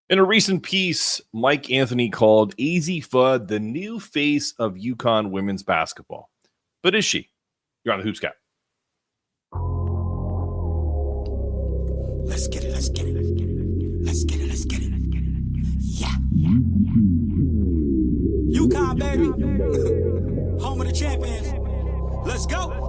In a recent piece, Mike Anthony called Az Fudd the new face of UConn women's basketball. But is she? You're on the Hoops Cap. Let's get it. Let's get it. Let's get it. Let's get it. Yeah. UConn, baby. Home of the champions. Let's go.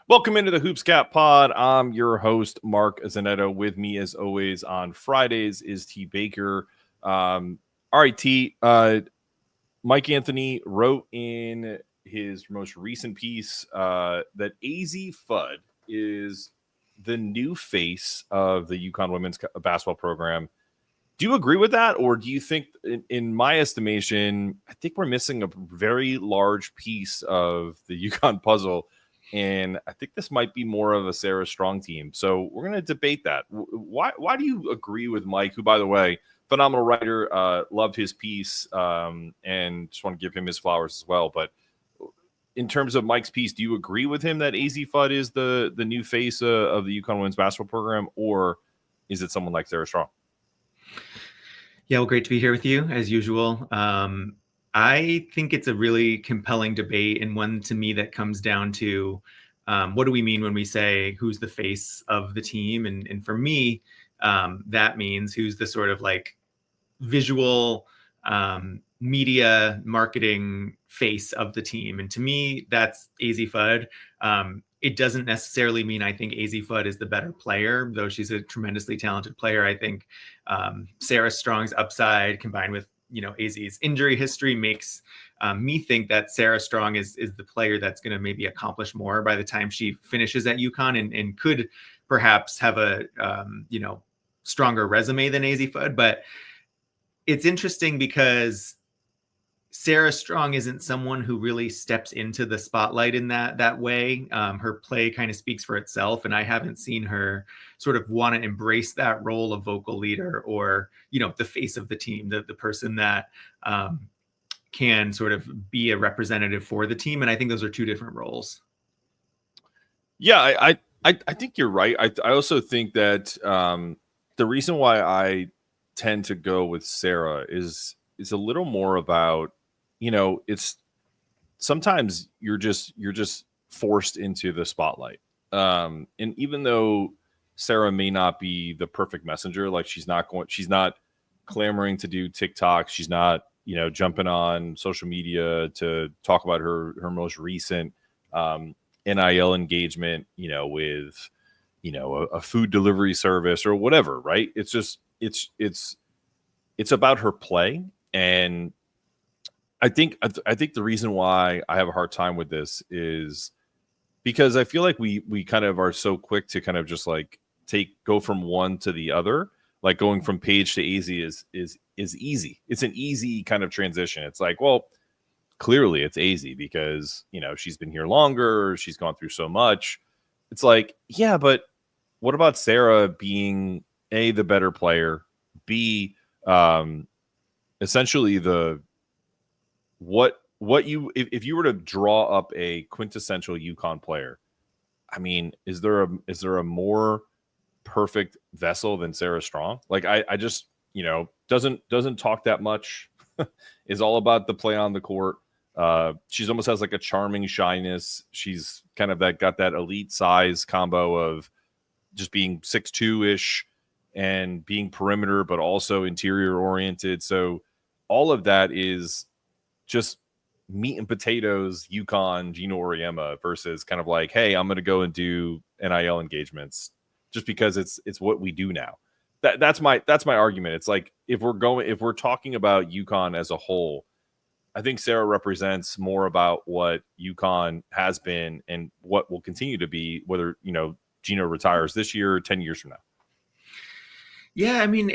Welcome into the Hoops Cap Pod. I'm your host, Mark Zanetto. With me, as always, on Fridays is T. Baker. All right, T. Mike Anthony wrote in his most recent piece that Az Fudd is the new face of the UConn women's basketball program. Do you agree with that? Or do you think, in my estimation, I think we're missing a very large piece of the UConn puzzle? And I think this might be more of a Sarah Strong team. So we're going to debate that. Why do you agree with Mike, who, by the way, phenomenal writer, loved his piece, and just want to give him his flowers as well. But in terms of Mike's piece, do you agree with him that Az Fudd is the new face of the UConn women's basketball program, or is it someone like Sarah Strong? Yeah, well, great to be here with you, as usual. I think it's a really compelling debate, and one to me that comes down to what do we mean when we say who's the face of the team? And for me, that means who's the sort of like visual media marketing face of the team. And to me, that's Az Fudd. It doesn't necessarily mean I think Az Fudd is the better player, though she's a tremendously talented player. I think Sarah Strong's upside combined with Azzi's injury history makes me think that Sarah Strong is the player that's going to maybe accomplish more by the time she finishes at UConn and could perhaps have a stronger resume than Az Fudd. But it's interesting because Sarah Strong isn't someone who really steps into the spotlight in that way. Her play kind of speaks for itself, and I haven't seen her sort of want to embrace that role of vocal leader or, the face of the team, the person that can sort of be a representative for the team. And I think those are two different roles. Yeah, I think you're right. I also think that the reason why I tend to go with Sarah is a little more about, it's sometimes you're just forced into the spotlight. And even though Sarah may not be the perfect messenger, like she's not clamoring to do TikTok. She's not, jumping on social media to talk about her most recent NIL engagement, with, a food delivery service or whatever. Right. It's just, it's about her play. And I think the reason why I have a hard time with this is because I feel like we kind of are so quick to kind of just like go from one to the other. Like going from Paige to Azzi is easy. It's an easy kind of transition. It's like, well, clearly it's Azzi because, she's been here longer. She's gone through so much. It's like, yeah, but what about Sarah being A, the better player, B, essentially if you were to draw up a quintessential UConn player, I mean, is there a more perfect vessel than Sarah Strong? Like I just, doesn't talk that much, is all about the play on the court. She's almost has like a charming shyness. She's kind of got that elite size combo of just being 6'2" and being perimeter, but also interior oriented. So all of that is just meat and potatoes UConn Gino Auriemma versus kind of like, hey, I'm going to go and do NIL engagements just because it's what we do now. That's my argument. It's like if we're talking about UConn as a whole, I think Sarah represents more about what UConn has been and what will continue to be, whether Gino retires this year or 10 years from now. Yeah, I mean,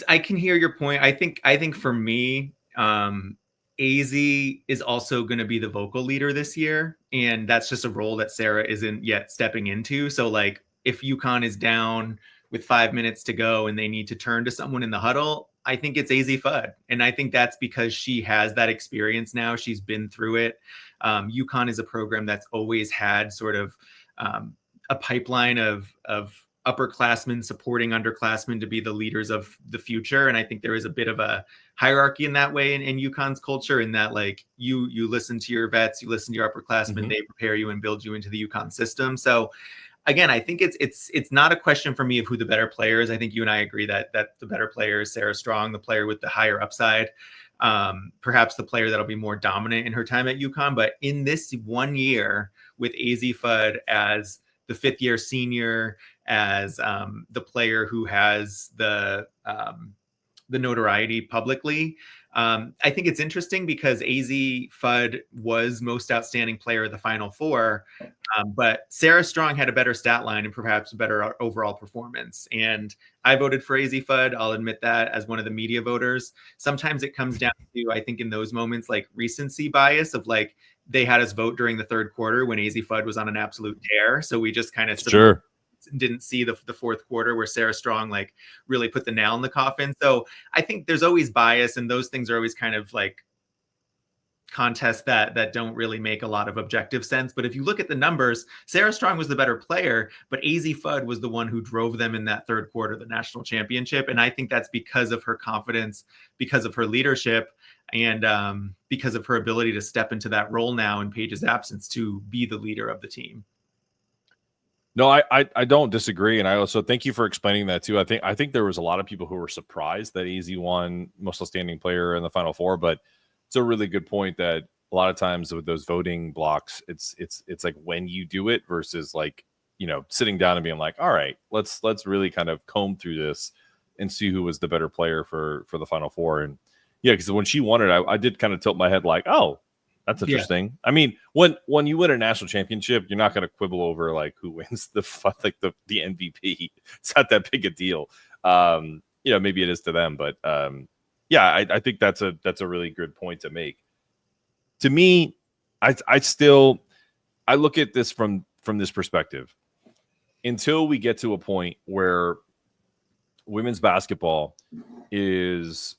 I can hear your point. I think for me, Azzi is also going to be the vocal leader this year, and that's just a role that Sarah isn't yet stepping into. So like if UConn is down with 5 minutes to go and they need to turn to someone in the huddle, I think it's Az Fudd. And I think that's because she has that experience now. She's been through it. UConn is a program that's always had sort of a pipeline of upperclassmen supporting underclassmen to be the leaders of the future. And I think there is a bit of a hierarchy in that way in UConn's culture, in that like you listen to your vets, you listen to your upperclassmen, they prepare you and build you into the UConn system. So again, I think it's not a question for me of who the better player is. I think you and I agree that the better player is Sarah Strong, the player with the higher upside, perhaps the player that'll be more dominant in her time at UConn. But in this 1 year with Az Fudd as the fifth-year senior, as the player who has the notoriety publicly, I think it's interesting because Az Fudd was most outstanding player of the Final Four, but Sarah Strong had a better stat line and perhaps a better overall performance. And I voted for Az Fudd. I'll admit that as one of the media voters. Sometimes it comes down to, I think in those moments, like recency bias of like, they had us vote during the third quarter when Az Fudd was on an absolute tear. So we just kind of didn't see the fourth quarter where Sarah Strong like really put the nail in the coffin. So I think there's always bias, and those things are always kind of like contests that don't really make a lot of objective sense. But if you look at the numbers, Sarah Strong was the better player, but Az Fudd was the one who drove them in that third quarter, the national championship. And I think that's because of her confidence, because of her leadership, and because of her ability to step into that role now in Paige's absence to be the leader of the team. No, I don't disagree, and I also thank you for explaining that too. I think there was a lot of people who were surprised that Az won most outstanding player in the Final Four, but it's a really good point that a lot of times with those voting blocks, it's like when you do it versus like, you know, sitting down and being like, all right, let's really kind of comb through this and see who was the better player for the Final Four. And yeah, because when she won it, I did kind of tilt my head like, oh, that's interesting. Yeah. I mean, when you win a national championship, you're not going to quibble over like who wins the MVP. It's not that big a deal. You know, maybe it is to them, but yeah, I think that's a really good point to make. To me, I look at this from this perspective. Until we get to a point where women's basketball is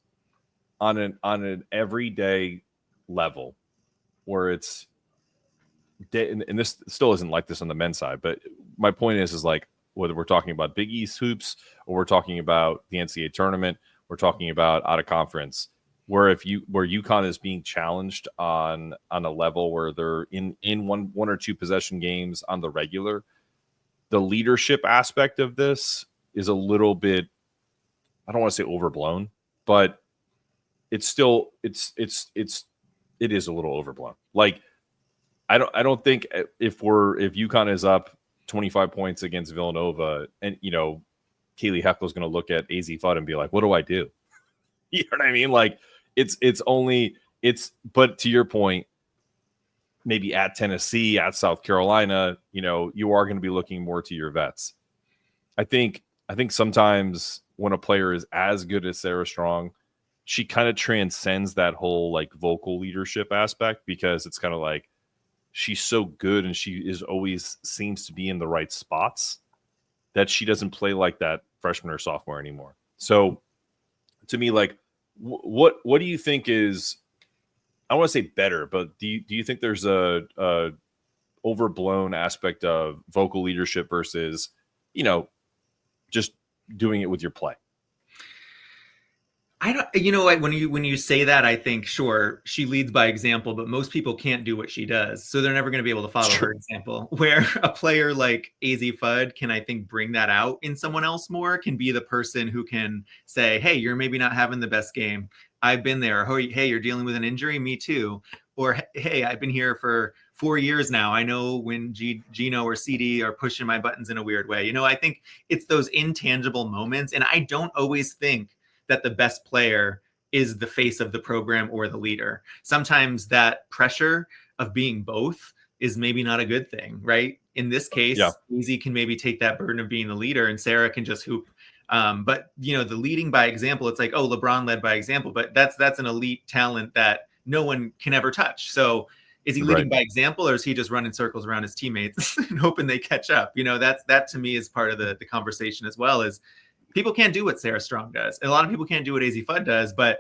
on an everyday level, where it's and this still isn't like this on the men's side, but my point is like whether we're talking about Big East hoops or we're talking about the NCAA tournament, we're talking about out of conference, where UConn is being challenged on a level where they're in one or two possession games on the regular, the leadership aspect of this is a little bit, I don't want to say overblown, but it's still it is a little overblown. Like I don't think if UConn is up 25 points against Villanova, and you know Kaylee Hepkel's going to look at Az Fudd and be like, "What do I do?" You know what I mean? Like but to your point, maybe at Tennessee, at South Carolina, you know, you are going to be looking more to your vets. I think sometimes when a player is as good as Sarah Strong, she kind of transcends that whole like vocal leadership aspect, because it's kind of like she's so good and she is always seems to be in the right spots that she doesn't play like that freshman or sophomore anymore. So to me, like what do you think is, I don't want to say better, but do you think there's a overblown aspect of vocal leadership versus, you know, just doing it with your play? I don't, you know, when you say that, I think, sure, she leads by example, but most people can't do what she does. So they're never going to be able to follow her example. Where a player like Az Fudd can, I think, bring that out in someone else more, can be the person who can say, hey, you're maybe not having the best game. I've been there. Or, hey, you're dealing with an injury. Me too. Or, hey, I've been here for 4 years now. I know when Gino or CD are pushing my buttons in a weird way. You know, I think it's those intangible moments. And I don't always think that the best player is the face of the program or the leader. Sometimes that pressure of being both is maybe not a good thing, right? In this case, Az can maybe take that burden of being the leader and Sarah can just hoop. But, you know, the leading by example, it's like, oh, LeBron led by example, but that's an elite talent that no one can ever touch. So is he leading by example, or is he just running circles around his teammates and hoping they catch up? You know, that to me is part of the conversation as well, is people can't do what Sarah Strong does. And a lot of people can't do what Az Fudd does, but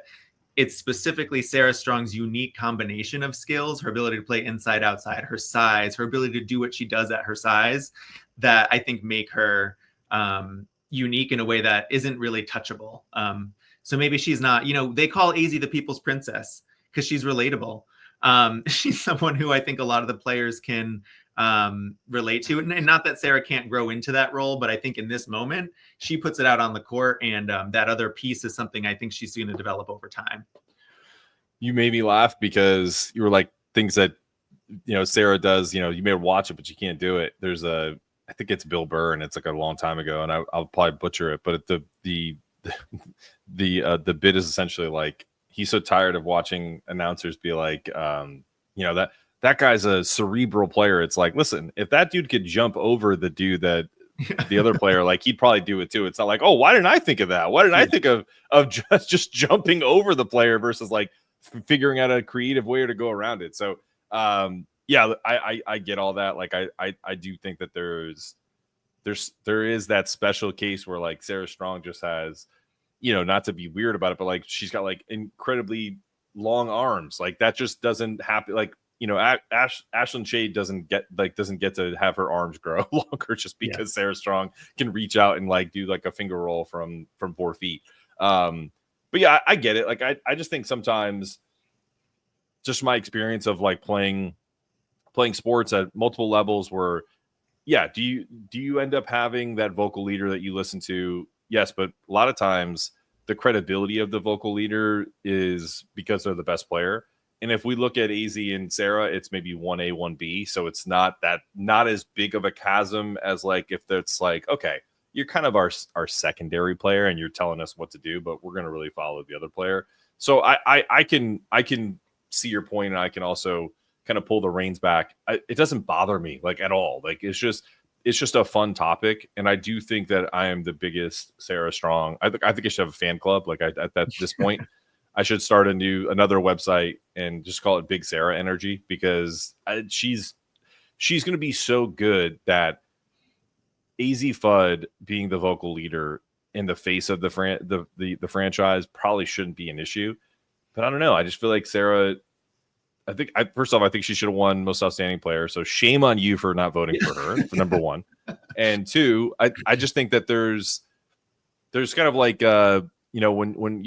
it's specifically Sarah Strong's unique combination of skills, her ability to play inside, outside, her size, her ability to do what she does at her size, that I think make her unique in a way that isn't really touchable. So maybe she's not, they call Azzi the people's princess because she's relatable. She's someone who I think a lot of the players can relate to, and not that Sarah can't grow into that role, but I think in this moment she puts it out on the court, and that other piece is something I think she's going to develop over time. You made me laugh because you were like, things that Sarah does, you may watch it but you can't do it. There's I think it's Bill Burr, and it's like a long time ago, and I'll probably butcher it, but the bit is essentially like, he's so tired of watching announcers be like, that guy's a cerebral player. It's like, listen, if that dude could jump over the dude that the other player, like, he'd probably do it too. It's not like, oh, why didn't I think of that? Why didn't I think of just jumping over the player versus like figuring out a creative way to go around it? So yeah, I get all that. Like, I do think that there is that special case where like Sarah Strong just has, not to be weird about it, but like she's got like incredibly long arms. Like that just doesn't happen. Like, Ashlyn Shade doesn't get to have her arms grow longer just because Sarah Strong can reach out and like do like a finger roll from 4 feet. But yeah, I get it. Like I just think sometimes, just my experience of like playing sports at multiple levels, where do you end up having that vocal leader that you listen to? Yes, but a lot of times the credibility of the vocal leader is because they're the best player. And if we look at Azzi and Sarah, it's maybe 1A, 1B. So it's not as big of a chasm as like if it's like, okay, you're kind of our secondary player and you're telling us what to do, but we're going to really follow the other player. So I can see your point, and I can also kind of pull the reins back. It doesn't bother me like at all. Like it's just a fun topic, and I do think that I am the biggest Sarah Strong. I think I should have a fan club. Like at this point, I should start another website and just call it Big Sarah Energy, because she's going to be so good that Az Fudd being the vocal leader in the face of the franchise probably shouldn't be an issue. But I don't know. I just feel like Sarah. First off, I think she should have won Most Outstanding Player. So shame on you for not voting for her, for number one. And two, I just think that there's kind of like when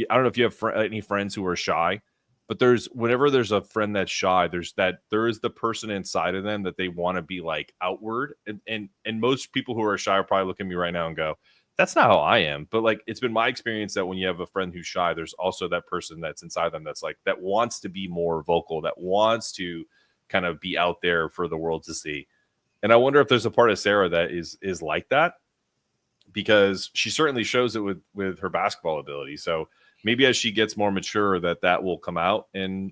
I don't know if you have any friends who are shy, but whenever there's a friend that's shy, there is the person inside of them that they want to be like outward, and most people who are shy will probably look at me right now and go, that's not how I am. But like, it's been my experience that when you have a friend who's shy, there's also that person that's inside them that's like, that wants to be more vocal, that wants to kind of be out there for the world to see. And I wonder if there's a part of Sarah that is like that, because she certainly shows it with her basketball ability. So maybe as she gets more mature, that will come out. And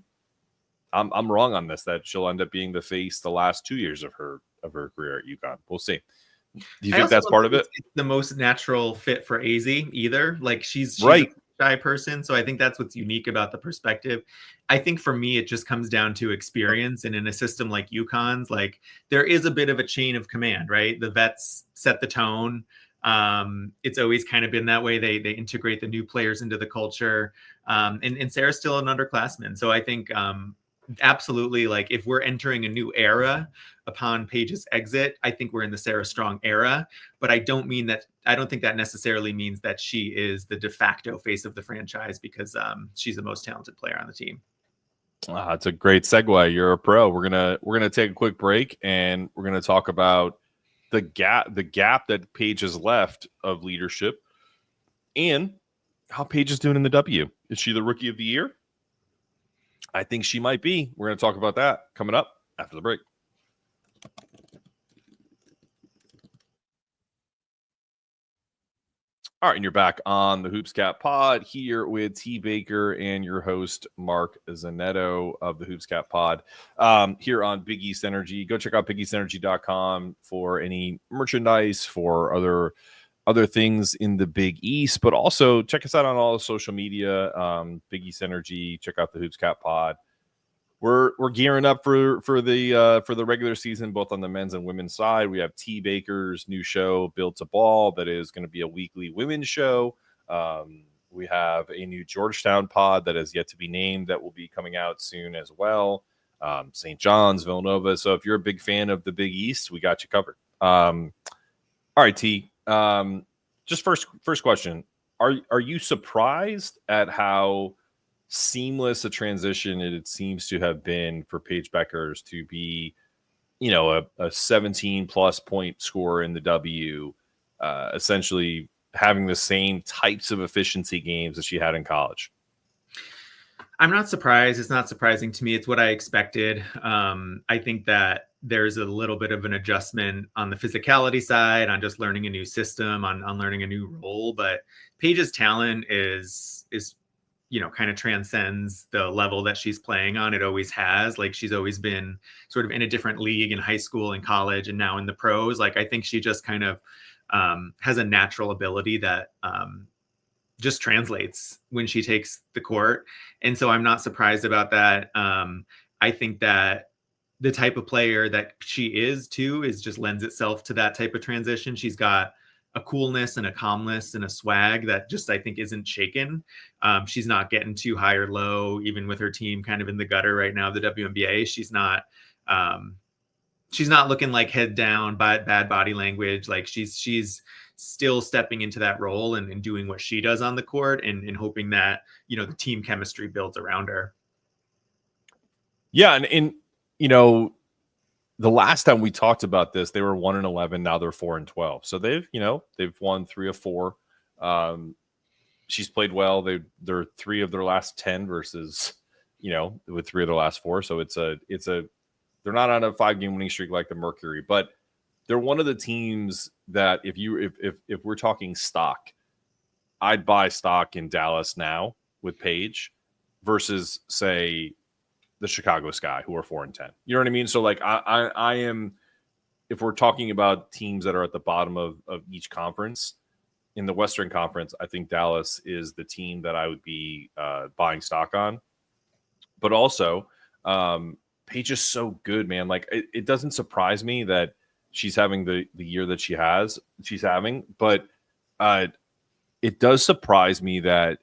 I'm wrong on this, that she'll end up being the face the last 2 years of her career at UConn. We'll see. Do you think that's part of it? It's the most natural fit for Azzi either. Like she's right. A shy person. So I think that's what's unique about the perspective. I think for me, it just comes down to experience. And in a system like UConn's, like there is a bit of a chain of command, right? The vets set the tone. It's always kind of been that way. They integrate the new players into the culture. And Sarah's still an underclassman. So I think absolutely, like if we're entering a new era upon Paige's exit, I think we're in the Sarah Strong era. But I don't think that necessarily means that she is the de facto face of the franchise, because she's the most talented player on the team. It's a great segue. You're a pro. We're gonna take a quick break, and we're gonna talk about the gap that Paige has left of leadership, and how Paige is doing in the W. Is she the rookie of the year? I think she might be. We're going to talk about that coming up after the break. All right, and you're back on the Hoops Cap Pod here with T. Baker and your host, Mark Zanetto of the Hoops Cap Pod here on Big East Energy. Go check out BigEastEnergy.com for any merchandise, for other things in the Big East, but also check us out on all social media, Big East Energy. Check out the Hoops Cap Pod. We're gearing up for the regular season, both on the men's and women's side. We have T. Baker's new show, Build to Ball, that is going to be a weekly women's show. We have a new Georgetown pod that is yet to be named that will be coming out soon as well. St. John's, Villanova. So if you're a big fan of the Big East, we got you covered. All right, T. Just first question. Are you surprised at how seamless a transition it seems to have been for Paige Bueckers to be, a 17 plus point scorer in the W, essentially having the same types of efficiency games that she had in college? I'm not surprised. It's not surprising to me. It's what I expected. I think that there's a little bit of an adjustment on the physicality side, on just learning a new system, on learning a new role. But Paige's talent is kind of transcends the level that she's playing on. It always has. Like, she's always been sort of in a different league in high school and college, and now in the pros. Like, I think she just kind of has a natural ability that just translates when she takes the court. And so I'm not surprised about that. I think that the type of player that she is too is just lends itself to that type of transition. She's got a coolness and a calmness and a swag that just, I think, isn't shaken. She's not getting too high or low, even with her team kind of in the gutter right now, the WNBA. She's not looking like head down, bad body language. Like, she's still stepping into that role and doing what she does on the court and hoping that, the team chemistry builds around her. Yeah. And the last time we talked about this, they were 1-11. Now they're 4-12. So they've won 3 of 4. She's played well. They're 3 of their last 10 versus, with 3 of their last 4. So they're not on a 5-game winning streak like the Mercury, but they're one of the teams that if we're talking stock, I'd buy stock in Dallas now with Paige versus, say, the Chicago Sky, who are 4-10. You know what I mean? So, like, I am, if we're talking about teams that are at the bottom of each conference, in the Western Conference, I think Dallas is the team that I would be buying stock on. But also, Paige is so good, man. Like, it doesn't surprise me that she's having the year that she's having, but it does surprise me that,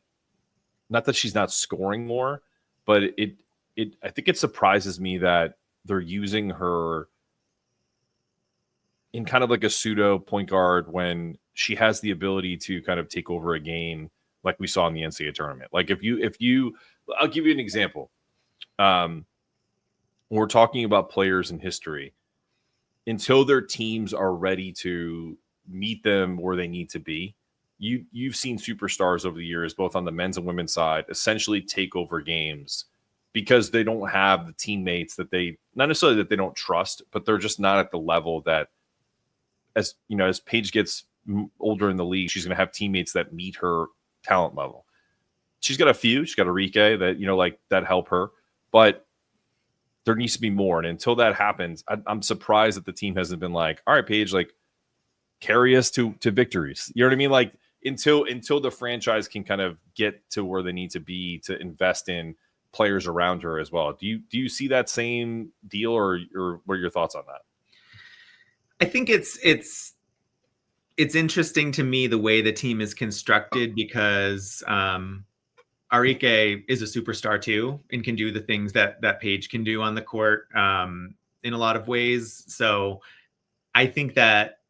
not that she's not scoring more, but I think it surprises me that they're using her in kind of like a pseudo point guard when she has the ability to kind of take over a game, like we saw in the NCAA tournament. Like, if you, I'll give you an example. When we're talking about players in history, until their teams are ready to meet them where they need to be, you've seen superstars over the years, both on the men's and women's side, essentially take over games because they don't have the teammates that not necessarily that they don't trust, but they're just not at the level that, as Paige gets older in the league, she's going to have teammates that meet her talent level. She's got a few. She's got Auriemma that, that help her, but there needs to be more. And until that happens, I'm surprised that the team hasn't been like, all right, Paige, like, carry us to victories. You know what I mean? Like, until the franchise can kind of get to where they need to be to invest in players around her as well. Do you see that same deal, or what are your thoughts on that? I think it's interesting to me the way the team is constructed, because Auriemma is a superstar too and can do the things that Paige can do on the court in a lot of ways. So I think that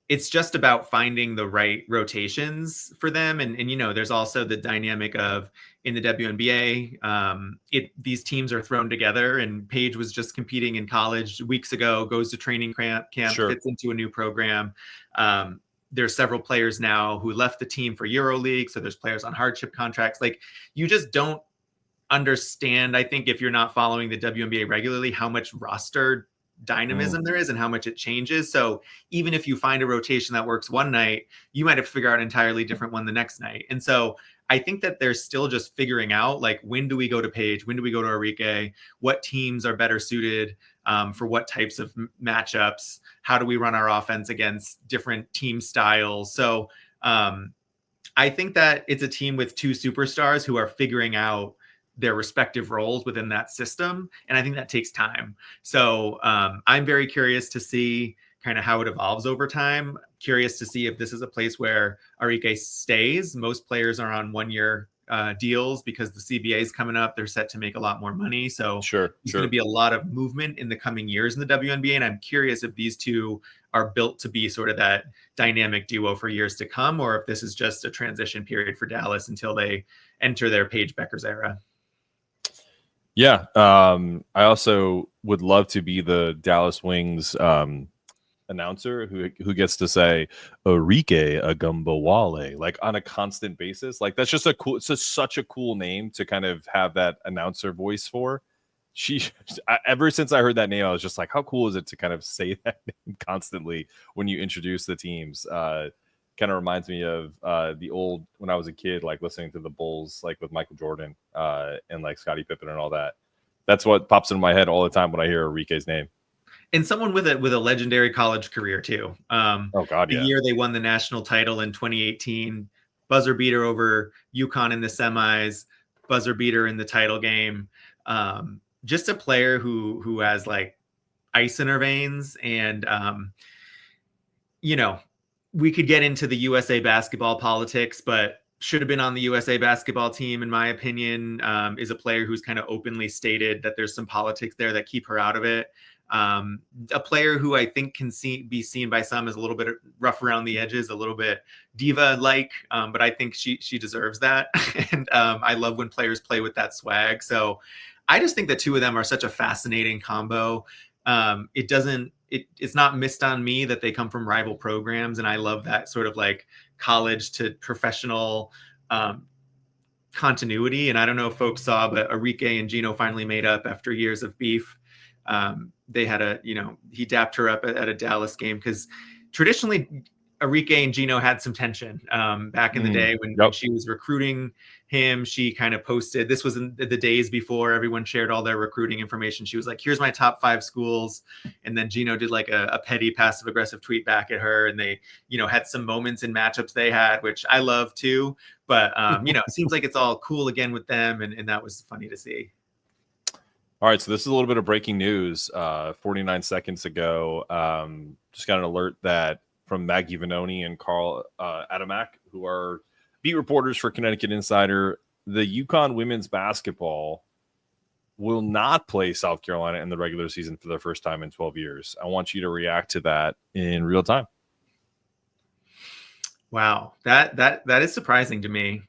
it's just about finding the right rotations for them. And there's also the dynamic of, in the WNBA, these teams are thrown together, and Paige was just competing in college weeks ago, goes to training camp, Sure. fits into a new program. There's several players now who left the team for EuroLeague. So there's players on hardship contracts. Like, you just don't understand, I think, if you're not following the WNBA regularly, how much roster dynamism there is and how much it changes. So even if you find a rotation that works one night, you might have to figure out an entirely different one the next night. And so I think that they're still just figuring out, like, when do we go to Paige? When do we go to Auriemma? What teams are better suited for what types of matchups? How do we run our offense against different team styles? So I think that it's a team with 2 superstars who are figuring out their respective roles within that system. And I think that takes time. So I'm very curious to see kind of how it evolves over time. Curious to see if this is a place where Auriemma stays. Most players are on 1-year deals because the CBA is coming up. They're set to make a lot more money. So Sure. there's going to be a lot of movement in the coming years in the WNBA. And I'm curious if these two are built to be sort of that dynamic duo for years to come, or if this is just a transition period for Dallas until they enter their Paige Bueckers era. Yeah. I also would love to be the Dallas Wings announcer who gets to say Auriemma Agumbawale like on a constant basis. Like that's just such a cool name to kind of have that announcer voice for. Ever since I heard that name, I was just like, how cool is it to kind of say that name constantly when you introduce the teams? Kind of reminds me of the old when I was a kid, like listening to the Bulls, like with Michael Jordan and like Scottie Pippen and all that. That's what pops into my head all the time when I hear Auriemma's name. And someone with a legendary college career too. Oh God, the year they won the national title in 2018, buzzer beater over UConn in the semis, buzzer beater in the title game. Just a player who has like ice in her veins, and you know, we could get into the USA basketball politics, but should have been on the USA basketball team, in my opinion. Is a player who's kind of openly stated that there's some politics there that keep her out of it. A player who I think can be seen by some as a little bit rough around the edges, a little bit diva-like, but I think she deserves that. And I love when players play with that swag. So I just think the two of them are such a fascinating combo. It's not missed on me that they come from rival programs, and I love that sort of like college to professional continuity. And I don't know if folks saw, but Auriemma and Gino finally made up after years of beef. They had he dapped her up at a Dallas game because traditionally Auriemma and Gino had some tension back in the day when she was recruiting him. She kind of posted, this was in the days before everyone shared all their recruiting information. She was like, here's my top 5 schools. And then Gino did like a petty passive aggressive tweet back at her. And they, had some moments in matchups they had, which I love too. But, it seems like it's all cool again with them. And that was funny to see. All right, so this is a little bit of breaking news. 49 seconds ago, just got an alert that from Maggie Vanoni and Carl Adamak, who are beat reporters for Connecticut Insider, the UConn women's basketball will not play South Carolina in the regular season for the first time in 12 years. I want you to react to that in real time. Wow, that is surprising to me.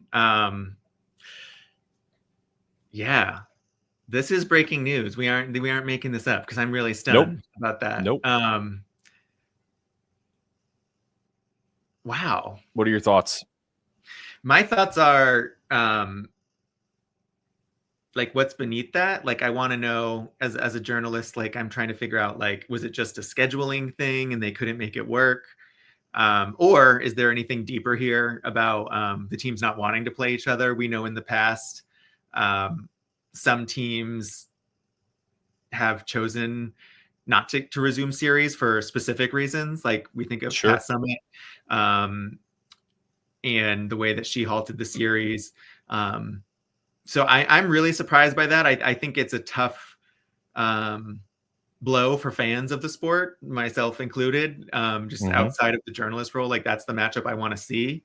Yeah. This is breaking news. We aren't making this up because I'm really stunned about that. Nope. Wow. What are your thoughts? My thoughts are like what's beneath that? Like I want to know as a journalist, like I'm trying to figure out like, was it just a scheduling thing and they couldn't make it work? Or is there anything deeper here about the teams not wanting to play each other? We know in the past, some teams have chosen not to resume series for specific reasons. Like we think of Pat Summit and the way that she halted the series. So I'm really surprised by that. I think it's a tough blow for fans of the sport, myself included, just outside of the journalist role. Like that's the matchup I want to see.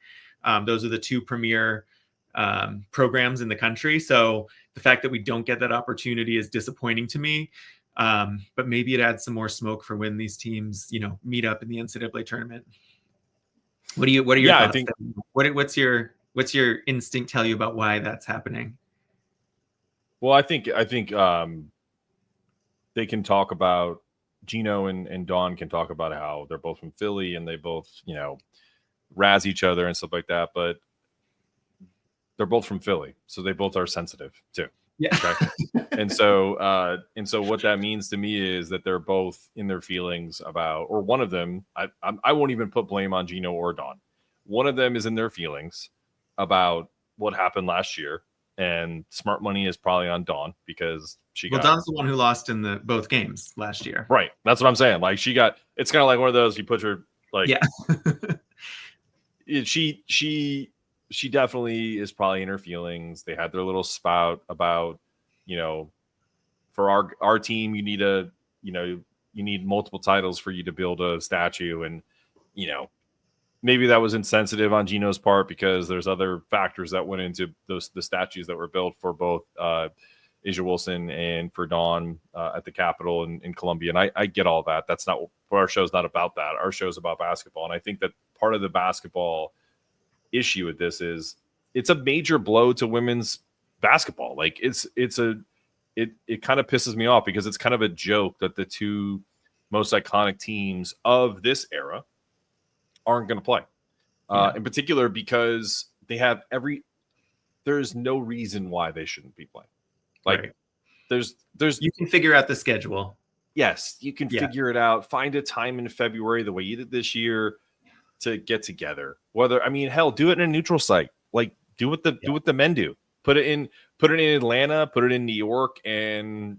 Those are the two premier programs in the country. So the fact that we don't get that opportunity is disappointing to me. But maybe it adds some more smoke for when these teams, meet up in the NCAA tournament. What are your thoughts? I think, what's your instinct tell you about why that's happening? Well, I think they can talk about Gino and Dawn can talk about how they're both from Philly and they both, razz each other and stuff like that. But they're both from Philly, so they both are sensitive too. Yeah. Okay? and so what that means to me is that they're both in their feelings about, or one of them, I won't even put blame on Gino or Dawn. One of them is in their feelings about what happened last year, and smart money is probably on Dawn because Dawn's the one who lost in both games last year. Right. That's what I'm saying. Like it's kind of like one of those, you put your like, she definitely is probably in her feelings. They had their little spout about, for our team, you need multiple titles for you to build a statue. And, maybe that was insensitive on Gino's part because there's other factors that went into the statues that were built for both Asia Wilson and for Dawn at the Capitol in Columbia. And I get all that. That's not what our show's not about. That our show's about basketball. And I think that part of the basketball issue with this is it's a major blow to women's basketball. Like it kind of pisses me off because it's kind of a joke that the two most iconic teams of this era aren't going to play. In particular, because they have there's no reason why they shouldn't be playing. Like right. there's you can figure out the schedule. Yes, you can figure it out. Find a time in February the way you did this year to get together. Hell, do it in a neutral site. Like do what the men do. Put it in Atlanta, put it in New York, and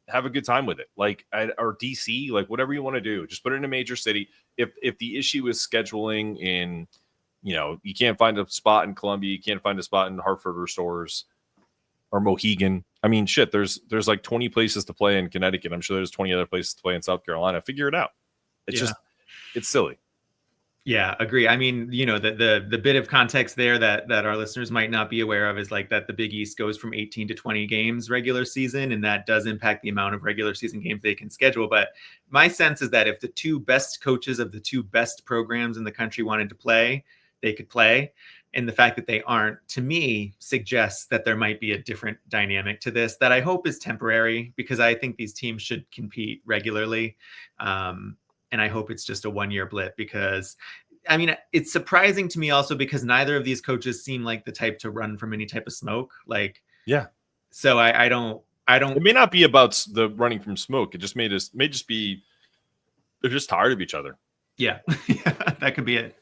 have a good time with it. Like or DC, like whatever you want to do. Just put it in a major city. If the issue is scheduling in, you can't find a spot in Columbia, you can't find a spot in Hartford or Stores or Mohegan. I mean, shit, there's like 20 places to play in Connecticut. I'm sure there's 20 other places to play in South Carolina. Figure it out. It's silly. Yeah, agree. I mean, the bit of context there that our listeners might not be aware of is like that the Big East goes from 18 to 20 games regular season, and that does impact the amount of regular season games they can schedule. But my sense is that if the two best coaches of the two best programs in the country wanted to play, they could play. And the fact that they aren't, to me, suggests that there might be a different dynamic to this that I hope is temporary, because I think these teams should compete regularly. And I hope it's just a one-year blip, because it's surprising to me also because neither of these coaches seem like the type to run from any type of smoke. So I don't. It may not be about the running from smoke. It just may just be they're just tired of each other. Yeah, that could be it.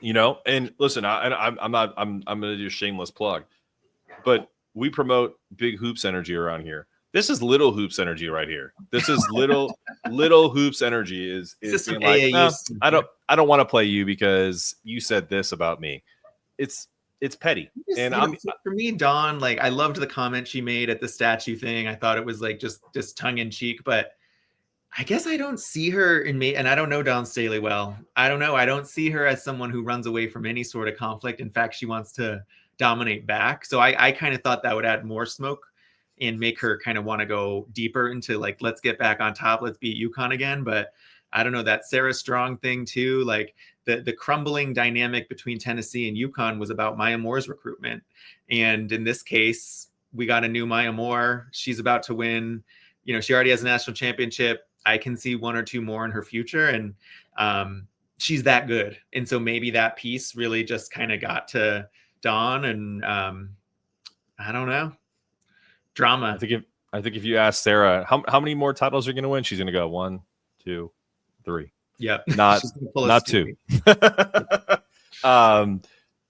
And listen, I'm going to do a shameless plug, but we promote big hoops energy around here. This is little hoops energy right here. This is little hoops energy is being like, no, I don't want to play you because you said this about me. It's petty. And for me, Dawn, like I loved the comment she made at the statue thing. I thought it was like just tongue in cheek, but I guess I don't see her and I don't know Dawn Staley well. I don't know. I don't see her as someone who runs away from any sort of conflict. In fact, she wants to dominate back. So I kind of thought that would add more smoke and make her kind of want to go deeper into like, let's get back on top. Let's beat UConn again. But I don't know, that Sarah Strong thing too, like the crumbling dynamic between Tennessee and UConn was about Maya Moore's recruitment. And in this case, we got a new Maya Moore. She's about to win. She already has a national championship. I can see one or two more in her future. And she's that good. And so maybe that piece really just kind of got to Dawn and I don't know. Drama. I think if you ask Sarah how many more titles are going to win, she's going to go 1, 2, 3. Yep. Not 2.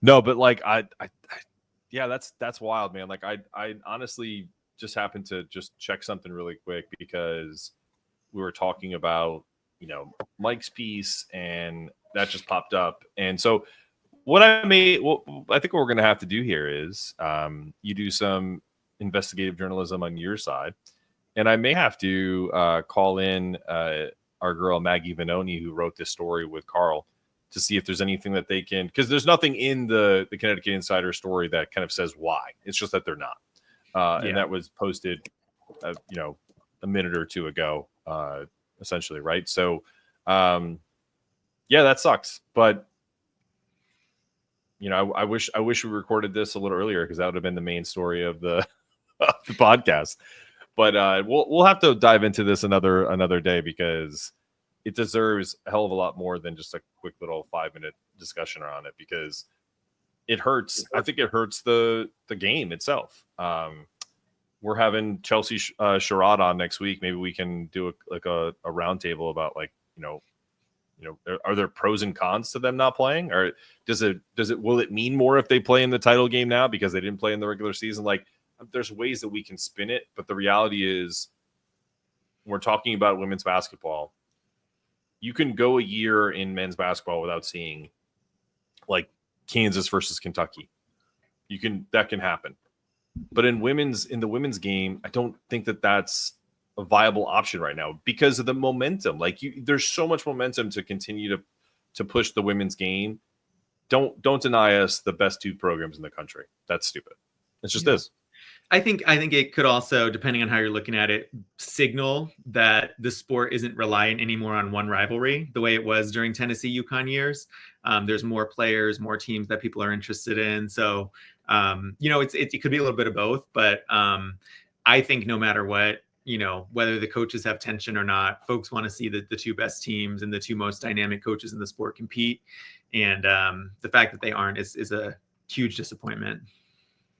No, but like that's wild, man. Like I honestly just happened to just check something really quick because we were talking about, Mike's piece and that just popped up. And so I think what we're going to have to do here is you do some investigative journalism on your side, and I may have to call in our girl Maggie Vanoni, who wrote this story with Carl, to see if there's anything that they can, because there's nothing in the Connecticut Insider story that kind of says why. It's just that they're not. And that was posted, a minute or two ago, essentially, right? So, that sucks. But I wish we recorded this a little earlier because that would have been the main story of the podcast. But we'll have to dive into this another day because it deserves a hell of a lot more than just a quick little 5-minute discussion around it, because it hurts. I think it hurts the game itself. We're having Chelsea Sherrod on next week. Maybe we can do a roundtable about are there pros and cons to them not playing, or will it mean more if they play in the title game now because they didn't play in the regular season? Like, there's ways that we can spin it, but the reality is, we're talking about women's basketball. You can go a year in men's basketball without seeing like Kansas versus Kentucky. That can happen. But in the women's game, I don't think that that's a viable option right now because of the momentum. Like there's so much momentum to continue to push the women's game don't deny us the best two programs in the country. That's stupid. It's just is. I think it could also, depending on how you're looking at it, signal that the sport isn't reliant anymore on one rivalry the way it was during Tennessee UConn years. There's more players, more teams that people are interested in. So, it could be a little bit of both. But I think no matter what, whether the coaches have tension or not, folks want to see the two best teams and the two most dynamic coaches in the sport compete. And the fact that they aren't is a huge disappointment.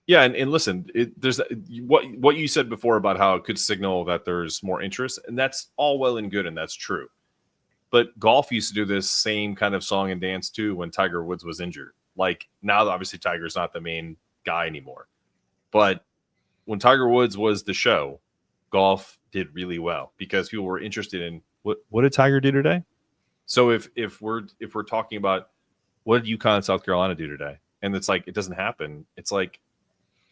Yeah, and listen, there's what you said before about how it could signal that there's more interest, and that's all well and good, and that's true. But golf used to do this same kind of song and dance too when Tiger Woods was injured. Like now, obviously, Tiger's not the main guy anymore. But when Tiger Woods was the show, golf did really well because people were interested in what did Tiger do today? So if we're talking about what did UConn and South Carolina do today, and it's like it doesn't happen, it's like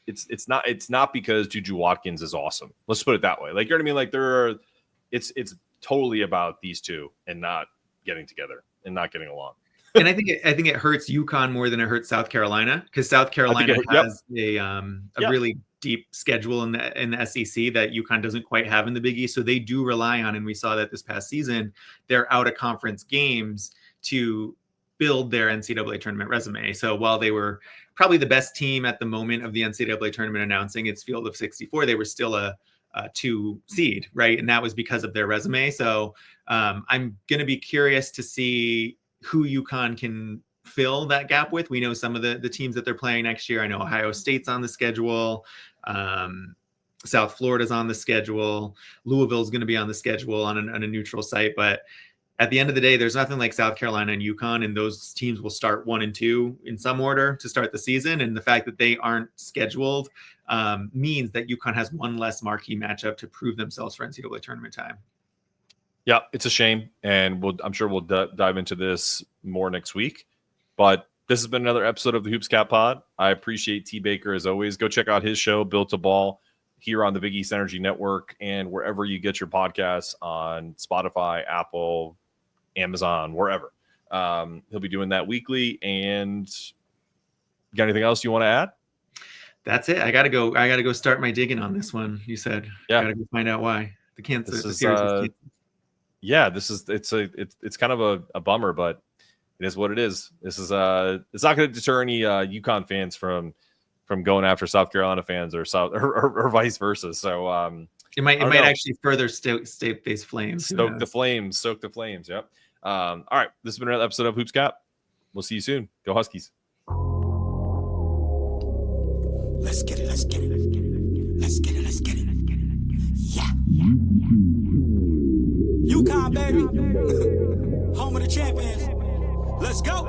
it's not because Juju Watkins is awesome. Let's put it that way. Like, you know what I mean? Like it's totally about these two and not getting together and not getting along. And I think it hurts UConn more than it hurts South Carolina, because South Carolina has a really deep schedule in the SEC that UConn doesn't quite have in the Big East. So they do rely on, and we saw that this past season, their out of conference games to build their NCAA tournament resume. So while they were probably the best team at the moment of the NCAA tournament announcing its field of 64, they were still a 2 seed, right? And that was because of their resume. So I'm going to be curious to see who UConn can fill that gap with. We know some of the teams that they're playing next year. I know Ohio State's on the schedule. South Florida's on the schedule. Louisville's going to be on the schedule on a neutral site. But at the end of the day, there's nothing like South Carolina and UConn, and those teams will start 1 and 2 in some order to start the season. And the fact that they aren't scheduled means that UConn has one less marquee matchup to prove themselves for NCAA tournament time. Yeah, it's a shame, and I'm sure we'll dive into this more next week. But this has been another episode of the Hoops Cap Pod. I appreciate T. Baker as always. Go check out his show, Built to Ball, here on the Big East Energy Network and wherever you get your podcasts on Spotify, Apple, Amazon, wherever. He'll be doing that weekly. And got anything else you want to add? That's it. I gotta go start my digging on this one. You said, yeah, gotta go find out why the series is canceled. Yeah, it's kind of a bummer, but it is what it is. This is it's not going to deter any UConn fans from going after South Carolina fans or vice versa. So it might actually further stoke these flames. Stoke the flames. Yep. All right. This has been another episode of Hoops Cap. We'll see you soon. Go Huskies. Let's get it. Yeah. UConn, baby. Home of the champions. Let's go.